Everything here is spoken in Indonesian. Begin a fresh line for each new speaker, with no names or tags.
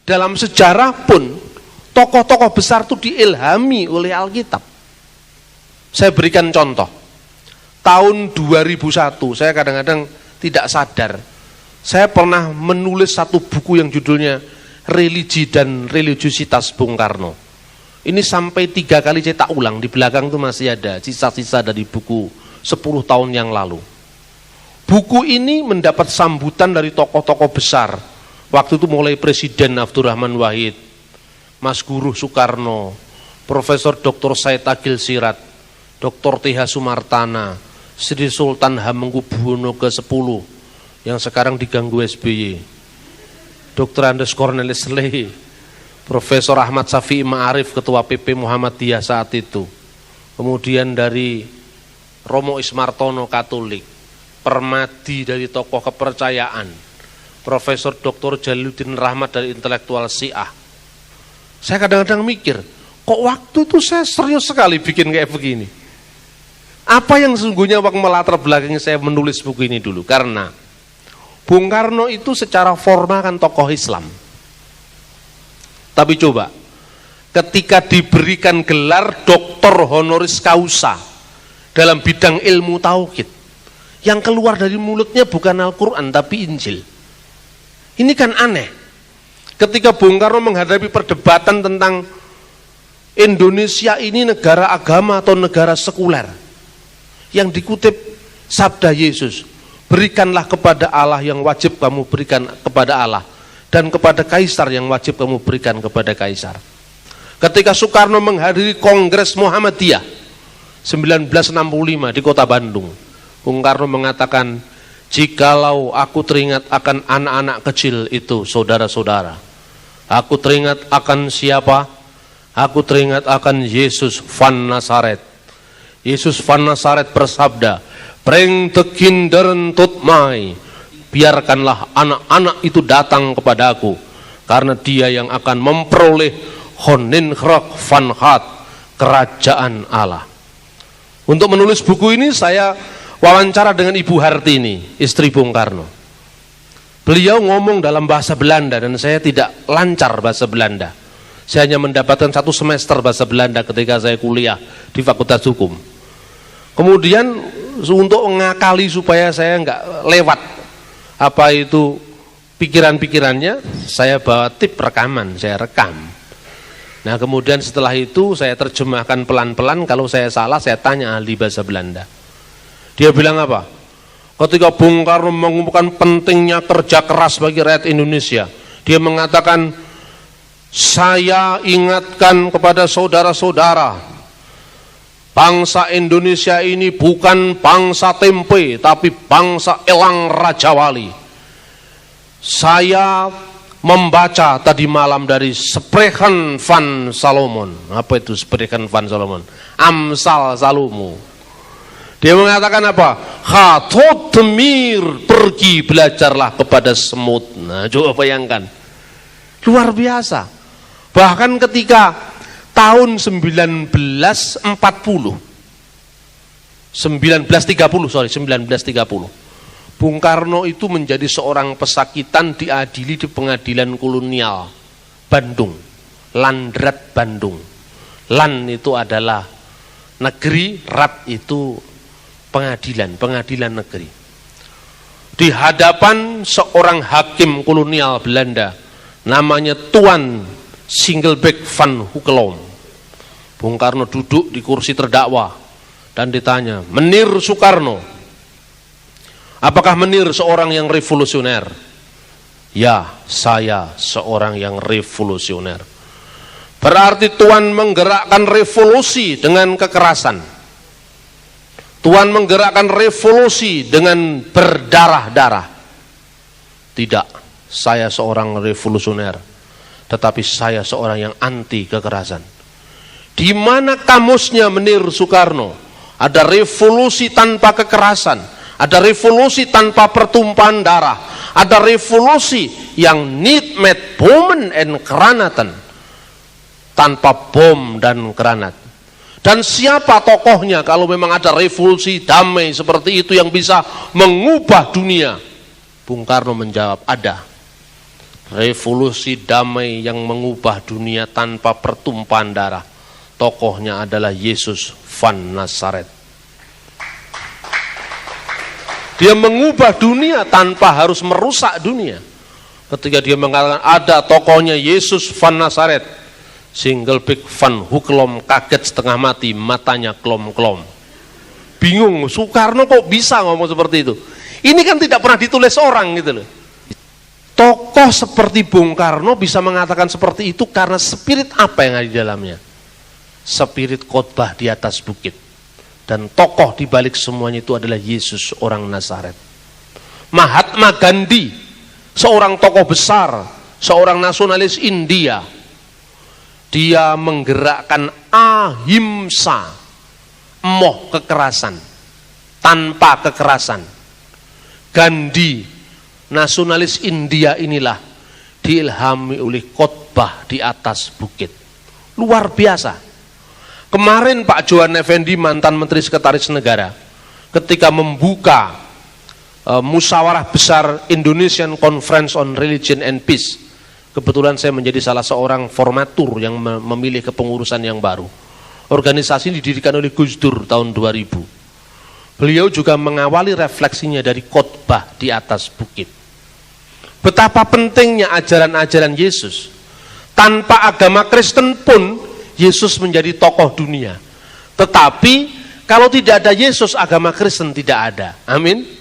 Dalam sejarah pun tokoh-tokoh besar itu diilhami oleh Alkitab. Saya berikan contoh. Tahun 2001, saya kadang-kadang tidak sadar, saya pernah menulis satu buku yang judulnya Religi dan Religiusitas Bung Karno. Ini sampai 3 kali cetak ulang, di belakang itu masih ada sisa-sisa dari buku 10 tahun yang lalu. Buku ini mendapat sambutan dari tokoh-tokoh besar. Waktu itu mulai Presiden Abdurrahman Wahid, Mas Guruh Soekarno, Profesor Dr. Said Agil Sirat, Dr. T.H. Sumartana, Sri Sultan Hamengkubuwono ke-10 yang sekarang diganggu SBY, Dr. Andes Cornelis Lehe, Profesor Ahmad Syafi'i Ma'arif, Ketua PP Muhammadiyah saat itu. Kemudian dari Romo Ismartono Katolik, Permadi dari tokoh kepercayaan, Profesor Dr. Jalaluddin Rahmat dari intelektual Syiah. Saya kadang-kadang mikir, kok waktu itu saya serius sekali bikin kayak begini. Apa yang sesungguhnya waktu melatar belakangnya saya menulis buku ini dulu? Karena Bung Karno itu secara formal kan tokoh Islam. Tapi coba, ketika diberikan gelar doktor honoris causa dalam bidang ilmu tauhid, yang keluar dari mulutnya bukan Al-Quran tapi Injil. Ini kan aneh. Ketika Bung Karno menghadapi perdebatan tentang Indonesia ini negara agama atau negara sekuler, yang dikutip sabda Yesus, berikanlah kepada Allah yang wajib kamu berikan kepada Allah, dan kepada kaisar yang wajib kamu berikan kepada kaisar. Ketika Soekarno menghadiri Kongres Muhammadiyah 1965 di kota Bandung, Bung Karno mengatakan, jikalau aku teringat akan anak-anak kecil itu, saudara-saudara, aku teringat akan siapa? Aku teringat akan Yesus van Nazaret. Yesus van Nazaret bersabda, "Bring the kinderen tot mij." Biarkanlah anak-anak itu datang kepadaku, karena dia yang akan memperoleh Koninkrag van God, kerajaan Allah. Untuk menulis buku ini saya wawancara dengan Ibu Hartini, istri Bung Karno. Beliau ngomong dalam bahasa Belanda dan saya tidak lancar bahasa Belanda. Saya hanya mendapatkan 1 semester bahasa Belanda ketika saya kuliah di Fakultas Hukum. Kemudian untuk mengakali supaya saya nggak lewat apa itu pikiran-pikirannya, saya bawa tip rekaman, saya rekam. Nah kemudian setelah itu saya terjemahkan pelan-pelan, kalau saya salah saya tanya ahli bahasa Belanda. Dia bilang apa? Ketika Bung Karno mengumumkan pentingnya kerja keras bagi rakyat Indonesia, dia mengatakan, saya ingatkan kepada saudara-saudara, bangsa Indonesia ini bukan bangsa tempe, tapi bangsa elang Raja Wali. Saya membaca tadi malam dari Spreuken van Salomon. Apa itu Spreuken van Salomon? Amsal Salomo. Dia mengatakan apa? Hatot demir, pergi belajarlah kepada semut. Nah, coba bayangkan. Luar biasa. Bahkan ketika tahun 1930, Bung Karno itu menjadi seorang pesakitan diadili di pengadilan kolonial Bandung, Landrat Bandung. Lan itu adalah negeri, rat itu pengadilan negeri. Di hadapan seorang hakim kolonial Belanda, namanya Tuan Singelbeck van Hukelom. Bung Karno duduk di kursi terdakwa dan ditanya, Menir Soekarno, apakah Menir seorang yang revolusioner? Ya, saya seorang yang revolusioner. Berarti Tuan menggerakkan revolusi dengan kekerasan. Tuan menggerakkan revolusi dengan berdarah-darah. Tidak, saya seorang revolusioner, tetapi saya seorang yang anti kekerasan. Di mana kamusnya Menir Soekarno? Ada revolusi tanpa kekerasan, ada revolusi tanpa pertumpahan darah, ada revolusi yang niet met bommen en granaten, tanpa bom dan granat. Dan siapa tokohnya kalau memang ada revolusi damai seperti itu yang bisa mengubah dunia? Bung Karno menjawab, ada. revolusi damai yang mengubah dunia tanpa pertumpahan darah. Tokohnya adalah Yesus van Nazaret. Dia mengubah dunia tanpa harus merusak dunia. Ketika dia mengatakan ada tokohnya Yesus van Nazaret, Singelbeek van Hukelom kaget setengah mati, matanya klom-klom. Bingung, Soekarno kok bisa ngomong seperti itu? Ini kan tidak pernah ditulis orang gitu loh. Tokoh seperti Bung Karno bisa mengatakan seperti itu karena spirit apa yang ada di dalamnya? Spirit khotbah di atas bukit. Dan tokoh di balik semuanya itu adalah Yesus orang Nazaret. Mahatma Gandhi, seorang tokoh besar, seorang nasionalis India. Dia menggerakkan ahimsa, emoh kekerasan, tanpa kekerasan. Gandhi, nasionalis India inilah diilhami oleh khotbah di atas bukit. Luar biasa. Kemarin Pak Johan Effendi, mantan Menteri Sekretaris Negara, ketika membuka musyawarah besar Indonesian Conference on Religion and Peace, kebetulan saya menjadi salah seorang formatur yang memilih kepengurusan yang baru. Organisasi ini didirikan oleh Gus Dur tahun 2000. Beliau juga mengawali refleksinya dari khotbah di atas bukit. Betapa pentingnya ajaran-ajaran Yesus. Tanpa agama Kristen pun Yesus menjadi tokoh dunia. Tetapi kalau tidak ada Yesus, agama Kristen tidak ada. Amin.